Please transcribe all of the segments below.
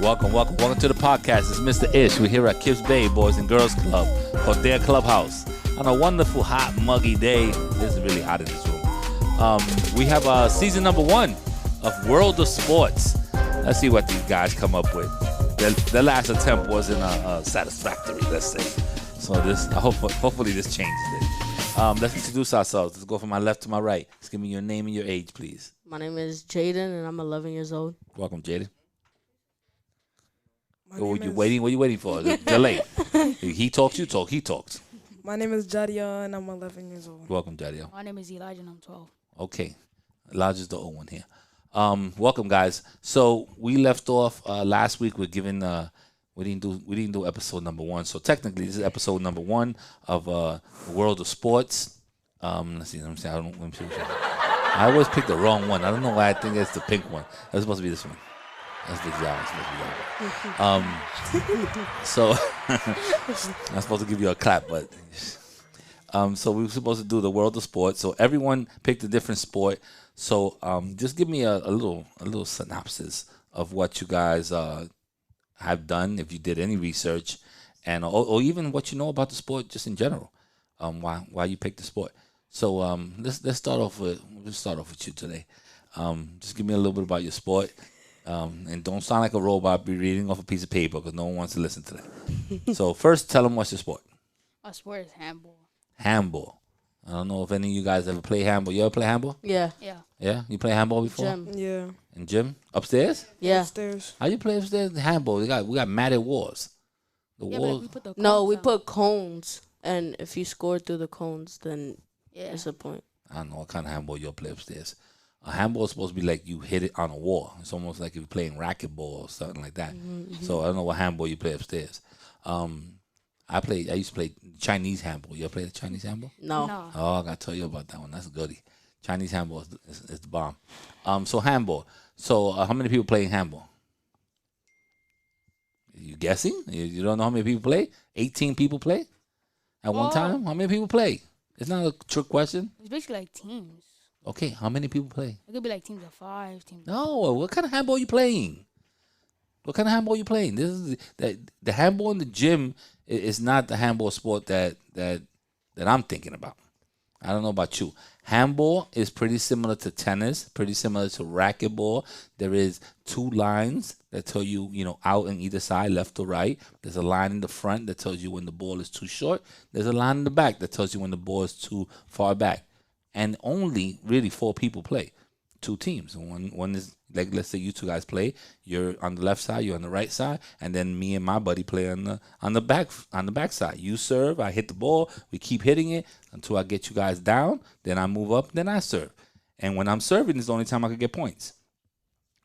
Welcome to the podcast. It's Mr. Ish. We're here at Kips Bay Boys and Girls Club, or their clubhouse, on a wonderful, hot, muggy day. This is really hot in this room. We have season number 1 of World of Sports. Let's see what these guys come up with. Their last attempt wasn't satisfactory, let's say. So hopefully this changes it. Let's introduce ourselves. Let's go from my left to my right. Just give me your name and your age, please. My name is Jaden, and I'm 11 years old. Welcome, Jaden. What are you waiting for? Delay. He talks, you talk, he talks. My name is Jadia, and I'm 11 years old. Welcome, Jadia. My name is Elijah, and I'm 12. Okay. Elijah's the old one here. Welcome, guys. So we left off last week with giving we didn't do episode number 1. So technically this is episode number 1 of World of Sports. Let's see. Let me see. I always pick the wrong one. I don't know why I think it's the pink one. It's supposed to be this one. That's the job. So I'm supposed to give you a clap, but so we were supposed to do the World of Sports. So everyone picked a different sport. So just give me a little synopsis of what you guys have done, if you did any research, and or even what you know about the sport just in general. Why you picked the sport. So let's start off with you today. Just give me a little bit about your sport. And don't sound like a robot, be reading off a piece of paper because no one wants to listen to that. So first, tell them what's your sport. My sport is handball. Handball. I don't know if any of you guys ever play handball. You ever play handball? Yeah. Yeah. Yeah? You play handball before? Gym. Yeah. In gym? Upstairs? Yeah. Upstairs. How you play upstairs? Handball. We got matted walls. The Yeah, walls. but we put the No, cones we down. put cones, and if you score through the cones, then Yeah. it's a point. I don't know what kind of handball you'll play upstairs. A handball is supposed to be like you hit it on a wall. It's almost like you're playing racquetball or something like that. So I don't know what handball you play upstairs. I used to play Chinese handball. You ever play the Chinese handball? No. No. Oh, I gotta tell you about that one. That's a goodie. Chinese handball is the bomb. So handball. So how many people play handball? You guessing? You don't know how many people play? 18 people play at one Oh. time. How many people play? It's not a trick question. It's basically like teams. Okay, how many people play? It could be like teams of 5, teams. No, what kind of handball you playing? What kind of handball you playing? This is the handball in the gym is not the handball sport that I'm thinking about. I don't know about you. Handball is pretty similar to tennis, pretty similar to racquetball. There is 2 lines that tell you, out on either side, left or right. There's a line in the front that tells you when the ball is too short. There's a line in the back that tells you when the ball is too far back. And only really 4 people play. 2 teams. One is like, let's say you 2 guys play. You're on the left side. You're on the right side, and then me and my buddy play on the back side. You serve. I hit the ball. We keep hitting it until I get you guys down. Then I move up. Then I serve. And when I'm serving, is the only time I could get points.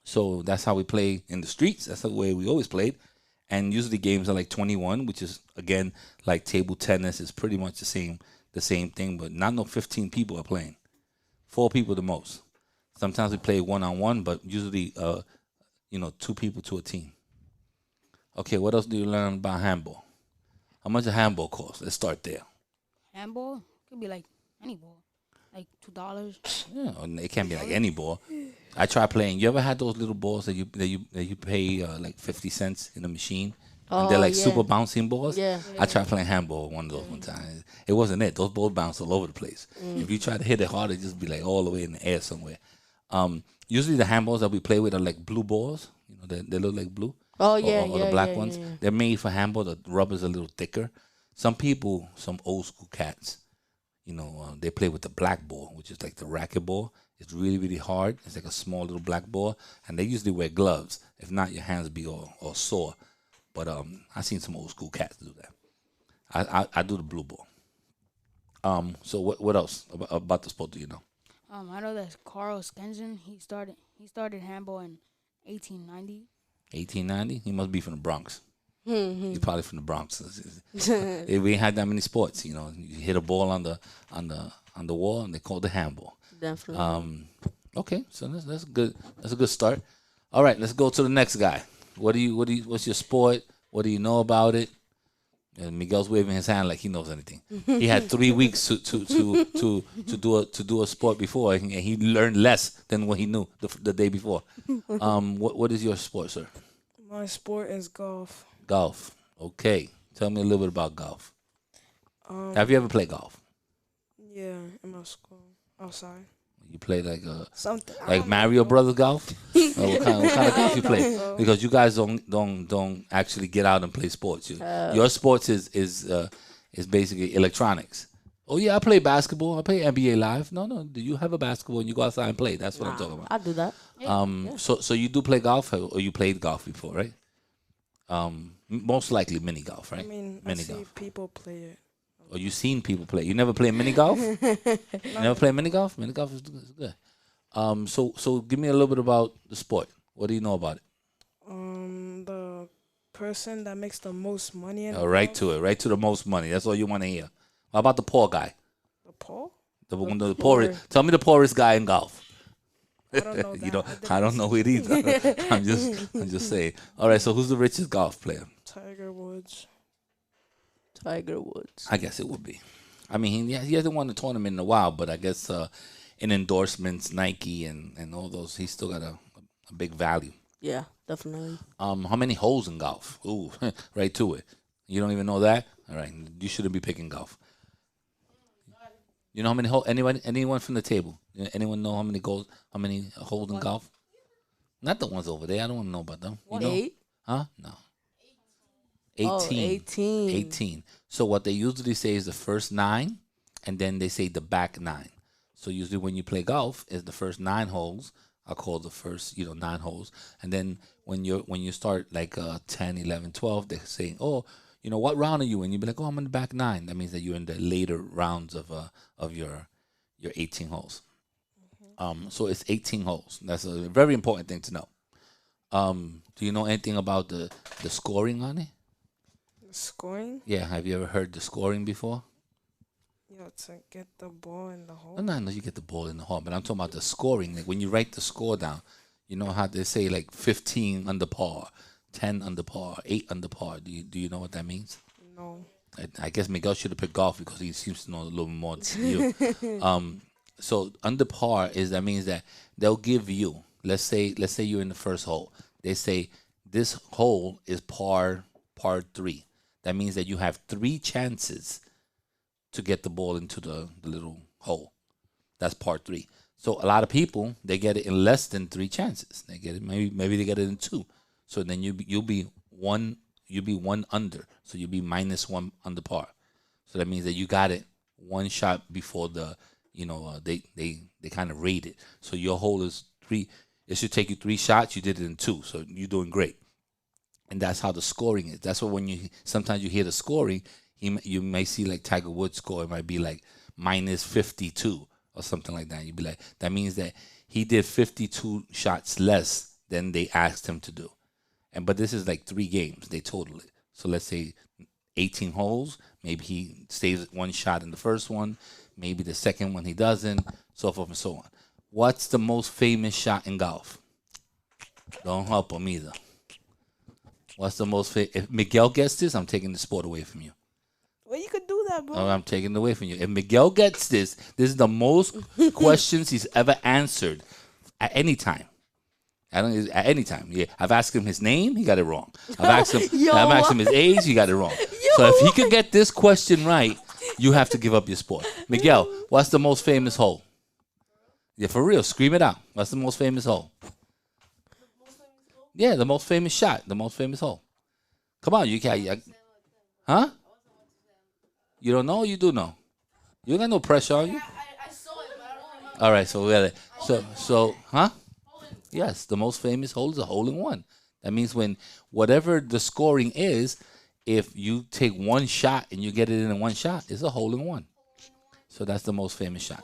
So that's how we play in the streets. That's the way we always played. And usually games are like 21, which is again like table tennis. Is pretty much the same thing, but not no 15 people are playing. 4 people the most. Sometimes we play 1-on-1, but usually 2 people to a team. Okay, what else do you learn about handball? How much a handball cost? Let's start there. Handball could be like any ball, like $2. Yeah, it can't be like any ball. I try playing. You ever had those little balls that you pay like 50 cents in the machine? And they're like yeah. super bouncing balls. Yeah. I tried playing handball with one of those one time. It wasn't it. Those balls bounce all over the place. If you try to hit it hard, it just be like all the way in the air somewhere. Usually the handballs that we play with are like blue balls. They look like blue. Oh, yeah, or yeah, the black yeah, ones. yeah. They're made for handball. The rubber's a little thicker. Some people, some old school cats, they play with the black ball, which is like the racquetball. It's really, really hard. It's like a small little black ball. And they usually wear gloves. If not, your hands be all sore. But I seen some old school cats do that. I do the blue ball. So what else about the sport do you know? I know that Carl Skenzen. He started handball in 1890. 1890? He must be from the Bronx. He's probably from the Bronx. We ain't had that many sports. You hit a ball on the wall, and they call it the handball. Definitely. Okay, so that's good. That's a good start. All right, let's go to the next guy. What's your sport? What do you know about it? And Miguel's waving his hand like he knows anything. He had 3 weeks to do a sport before, and he learned less than what he knew the day before. What is your sport, sir? My sport is golf. Golf. Okay. Tell me a little bit about golf. Um, Have you ever played golf? yeah, in my school, outside. You play like Something. I like don't know, Mario bro. Brothers golf? Or what kind of golf you play? bro. Because you guys don't actually get out and play sports. Uh, Your sports is basically electronics. Oh yeah, I play basketball. I play NBA Live. No. Do you have a basketball and you go outside and play? That's what I'm talking about. I do that. So you do play golf, or you played golf before, right? Most likely mini golf, I right? mean, I Mini see golf. people play it. Or you seen people play? You never play mini golf? You never play mini golf? Mini golf is good. So give me a little bit about the sport. What do you know about it? The person that makes the most money in Right to it, right to the most money. That's all you want to hear. How about the poor guy? the poll. The poorest. poor. Tell me the poorest guy in golf. I don't know that. You know, didn't I don't know it either. I'm just saying. All right. So who's the richest golf player? Tiger Woods. Tiger Woods. I guess it would be. I mean, he hasn't won a tournament in a while, but I guess in endorsements, Nike and all those, he's still got a big value. Yeah, definitely. How many holes in golf? Ooh, right to it. You don't even know that? All right, you shouldn't be picking golf. You know how many holes? Anyone from the table? Anyone know how many holes in golf? Not the ones over there. I don't want to know about them. You know? 8? Huh? No. Oh, 18. 18. 18. So what they usually say is the first 9, and then they say the back 9. So usually when you play golf, is the first 9 holes are called the first 9 holes, and then when you start like 10, 11, 12, they're saying, oh, what round are you in? You be like, oh, I'm in the back 9. That means that you're in the later rounds of your 18 holes. So it's 18 holes. That's a very important thing to know. Do you know anything about the scoring on it? Scoring. Yeah, have you ever heard the scoring before? To get the ball in the hole. No, you get the ball in the hole, but I'm talking about the scoring. Like when you write the score down, you know how they say like 15 under par, 10 under par, 8 under par. Do you know what that means? No. I guess Miguel should have picked golf because he seems to know a little more than you. So under par that means that they'll give you, let's say you're in the first hole. They say this hole is par 3. That means that you have 3 chances to get the ball into the little hole. That's par 3. So a lot of people, they get it in less than 3 chances. They get it maybe they get it in 2. So then you'll be one under. So you'll be -1 under par. So that means that you got it one shot before they kind of rate it. So your hole is 3. It should take you 3 shots. You did it in 2. So you're doing great. And that's how the scoring is. That's what when sometimes you hear the scoring, you may see like Tiger Woods score. It might be like -52 or something like that. You'd be like, that means that he did 52 shots less than they asked him to do. But this is like 3 games. They total it. So let's say 18 holes. Maybe he saves 1 shot in the first one. Maybe the second one he doesn't. So forth and so on. What's the most famous shot in golf? Don't help him either. What's the most famous? If Miguel gets this, I'm taking the sport away from you. Well, you could do that, bro. Oh, I'm taking it away from you. If Miguel gets this is the most questions he's ever answered at any time. At any time. Yeah. I've asked him his name, he got it wrong. I've asked him his age, he got it wrong. So if he could get this question right, you have to give up your sport. Miguel, what's the most famous hole? Yeah, for real. Scream it out. What's the most famous hole? Yeah, the most famous shot. The most famous hole. Come on, you can't. Huh? You don't know? Or you do know? You ain't got no pressure on you. I saw it, but I don't remember. All right, so we got it. So, huh? Yes, the most famous hole is a hole in one. That means when whatever the scoring is, if you take 1 shot and you get it in 1 shot, it's a hole in one. So that's the most famous shot.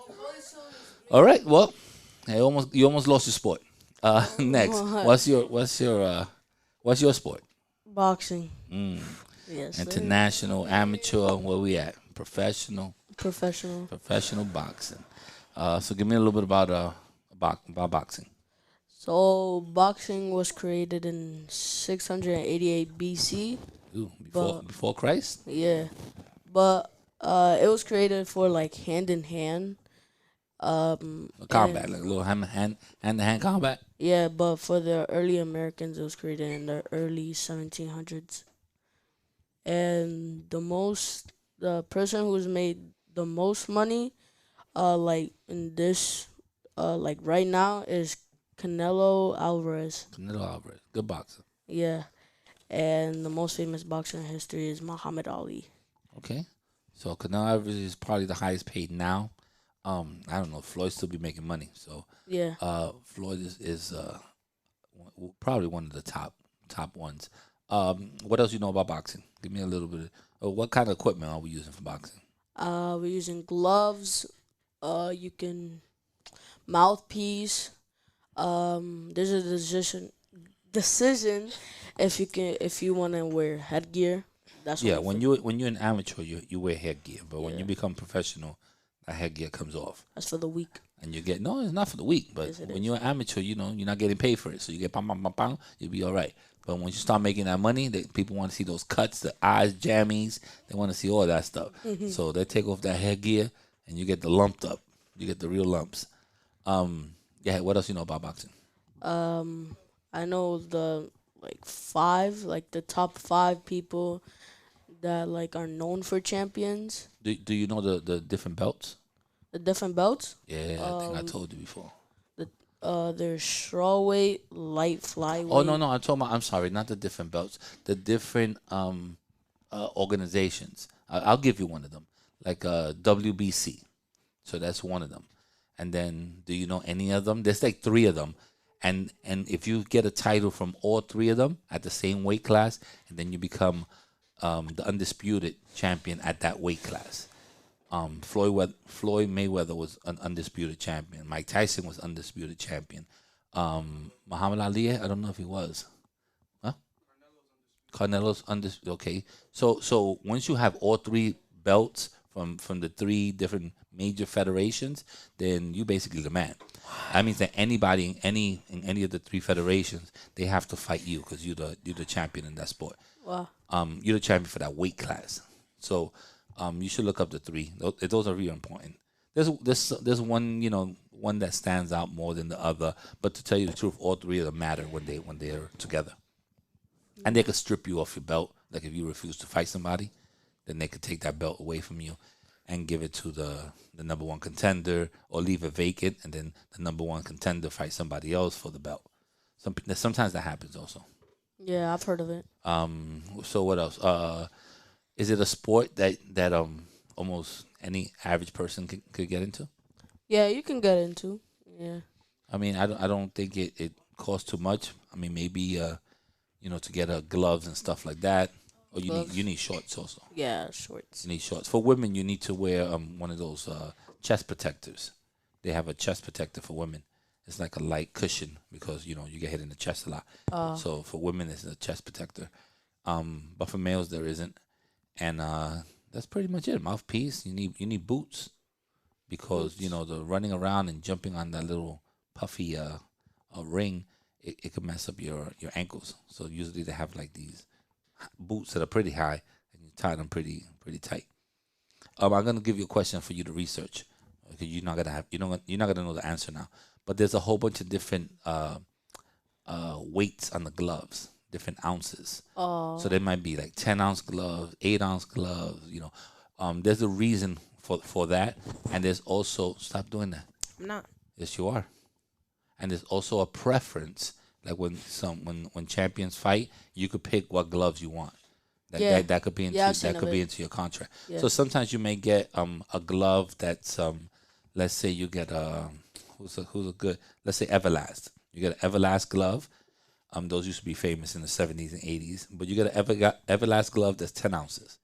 All right, well, you almost lost your sport. Next, what's your sport? Boxing. Yes. sir. International, amateur, where we at? Professional boxing. So give me a little bit about boxing. So boxing was created in 688 BC. Ooh, before Christ? Yeah, but it was created for like hand in hand. Combat, and like a little hand-to-hand combat. yeah, but for the early Americans, it was created in the early 1700s. And the person who's made the most money, like in this, like right now, is Canelo Alvarez. Canelo Alvarez, good boxer. Yeah, and the most famous boxer in history is Muhammad Ali. Okay, so Canelo Alvarez is probably the highest paid now. I don't know. Floyd still be making money, so Yeah. Floyd is probably one of the top ones. What else you know about boxing? Give me a little bit. What kind of equipment are we using for boxing? We're using gloves. You can mouthpiece. There's a decision if you want to wear headgear. That's Yeah, only when you're an amateur, you wear headgear, but when you yeah. become professional, that headgear comes off, That's for the weak. and you get no, it's not for the weak. But Yes, it when is. you're an amateur, you're not getting paid for it, so you get pam pam pam pam, you'll be all right. But when you start making that money, people want to see those cuts, the eyes jammies, they want to see all that stuff. So they take off that headgear, and you get the lumped up, you get the real lumps. Yeah. What else you know about boxing? I know the like the top 5 people that like are known for champions. Do you know the different belts? The different belts. Yeah, I think I told you before. The there's strawweight, light Oh flyweight. no, I'm sorry, not the different belts. The different organizations. I'll give you one of them, like WBC. So that's one of them. And then, do you know any of them? There's like 3 of them, and if you get a title from all 3 of them at the same weight class, and then you become the undisputed champion at that weight class. Floyd Mayweather was an undisputed champion. Mike Tyson was undisputed champion. Muhammad Ali, I don't know if he was. Huh? Carnelo's undisputed. Okay, so once you have all 3 belts from the 3 different major federations, then you basically the man. That means that anybody in any of the 3 federations, they have to fight you because you're the champion in that sport. Wow. You're the champion for that weight class. So you should look up the 3. Those are really important. There's one that stands out more than the other. But to tell you the truth, all 3 of them matter when they're together. And they could strip you off your belt. Like if you refuse to fight somebody, then they could take that belt away from you and give it to the number 1 contender, or leave it vacant, and then the number 1 contender fight somebody else for the belt. Sometimes that happens also. Yeah, I've heard of it. So what else? Is it a sport that almost any average person could get into? Yeah, you can get into. Yeah. I mean, I don't think it costs too much. I mean, maybe to get gloves and stuff like that. Or Gloves. you need shorts also. Yeah, shorts. You need shorts. For women, you need to wear one of those chest protectors. They have a chest protector for women. It's like a light cushion because you get hit in the chest a lot. So for women, it's a chest protector. But for males, there isn't. And that's pretty much it. Mouthpiece. You need boots because the running around and jumping on that little puffy ring, it could mess up your ankles. So usually they have like these boots that are pretty high and you tie them pretty tight. I'm gonna give you a question for you to research because you're not gonna know the answer now. But there's a whole bunch of different weights on the gloves, different ounces. Oh. So there might be like 10-ounce gloves, 8-ounce gloves. There's a reason for that, and there's also stop doing that. I'm not. Yes, you are. And there's also a preference. Like when champions fight, you could pick what gloves you want. That could be into your contract. Yeah. So sometimes you may get a glove that's let's say you get who's a good, let's say Everlast. You get an Everlast glove. Those used to be famous in the 70s and 80s. But you get an Everlast glove that's 10 ounces.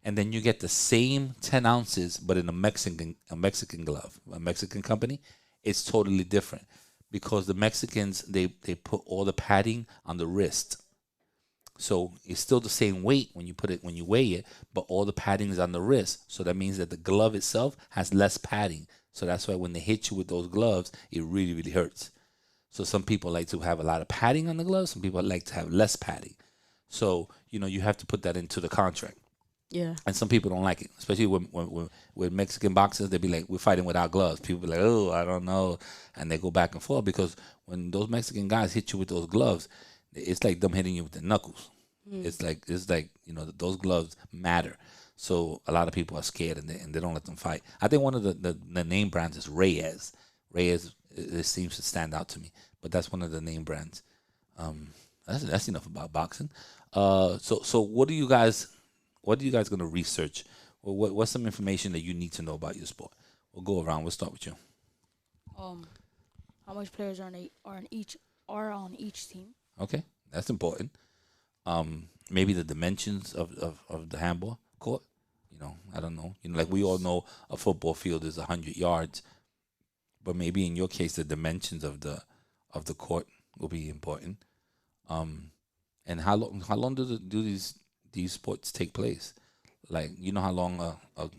And then you get the same 10 ounces, but in a Mexican glove, a Mexican company. It's totally different because the Mexicans, they put all the padding on the wrist. So it's still the same weight when you weigh it, but all the padding is on the wrist. So that means that the glove itself has less padding. So that's why when they hit you with those gloves, it really, really hurts. So some people like to have a lot of padding on the gloves. Some people like to have less padding. So, you have to put that into the contract. Yeah. And some people don't like it, especially with Mexican boxers. They be like, we're fighting without gloves. People be like, oh, I don't know. And they go back and forth because when those Mexican guys hit you with those gloves, it's like them hitting you with the knuckles. It's like those gloves matter. So a lot of people are scared and they don't let them fight. I think one of the name brands is Reyes. Reyes it seems to stand out to me, but that's one of the name brands. That's enough about boxing. So what are you guys gonna research? What's some information that you need to know about your sport? We'll go around. We'll start with you. How much players are on each team? Okay, that's important. Maybe the dimensions of the handball court. I don't know. Like we all know, a football field is 100 yards, but maybe in your case, the dimensions of the court will be important. And how long do these sports take place? Like, you know how long a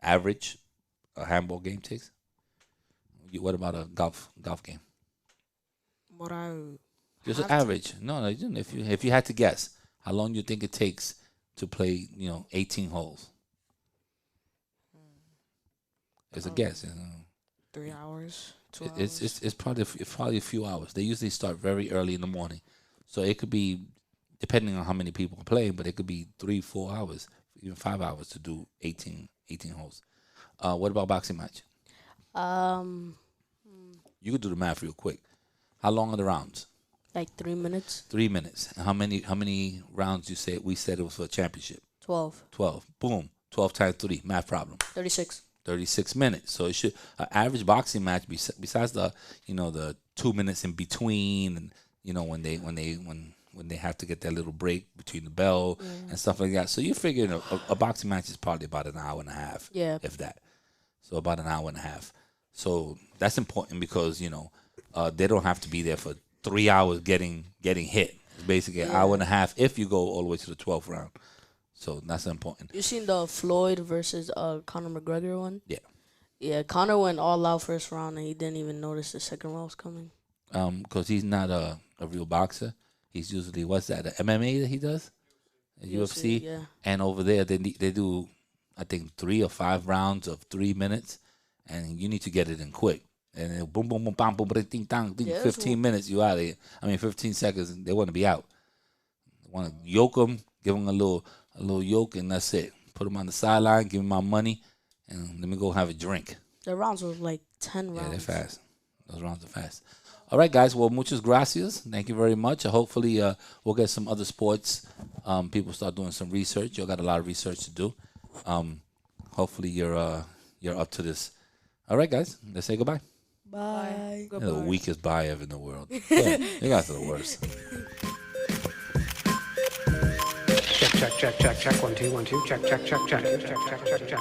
average a handball game takes? What about a golf game? What I Just an have to- average. No, if you had to guess, how long do you think it takes to play 18 holes? It's a guess. 3 hours, 2 It's hours. it's probably a few hours. They usually start very early in the morning, so it could be depending on how many people are playing, but it could be 3-4 hours, even 5 hours to do 18 holes. What about boxing match? Um, You could do the math real quick. How long are the rounds? like 3 minutes. 3 minutes. And how many rounds we said it was for a championship? 12. 12. Boom. 12 times 3. Math problem. 36. 36 minutes. So it should an average boxing match besides the 2 minutes in between, and when they have to get that little break between the bell and stuff like that. So you're figuring a boxing match is probably about an hour and a half, Yeah. if that. So about an hour and a half. So that's important because they don't have to be there for 3 hours getting hit. It's basically an hour and a half if you go all the way to the 12th round. So that's important. You seen the Floyd versus Conor McGregor one? Yeah. Yeah, Conor went all out first round and he didn't even notice the second round was coming. Because he's not a real boxer. He's usually, what's that, the MMA that he does? UFC? Yeah. And over there, they do, I think, 3 or 5 rounds of 3 minutes, and you need to get it in quick. And then boom, boom, boom, bam, boom, ding, dang, ding, Yeah, 15 minutes, you out of here. 15 seconds, they want to be out. They want to yoke them, give them a little yoke, and that's it. Put them on the sideline, give them my money, and let me go have a drink. The rounds was like 10 rounds. Yeah, they're fast. Those rounds are fast. All right, guys. Well, muchas gracias. Thank you very much. Hopefully, we'll get some other sports. People start doing some research. You got a lot of research to do. Hopefully, you're up to this. All right, guys. Let's say goodbye. Bye. You're the weakest bye ever in the world. Yeah, you guys are the worst. Check, check, check, check, check, 1 2 1 2, check, check, check, check, check, check, check, check.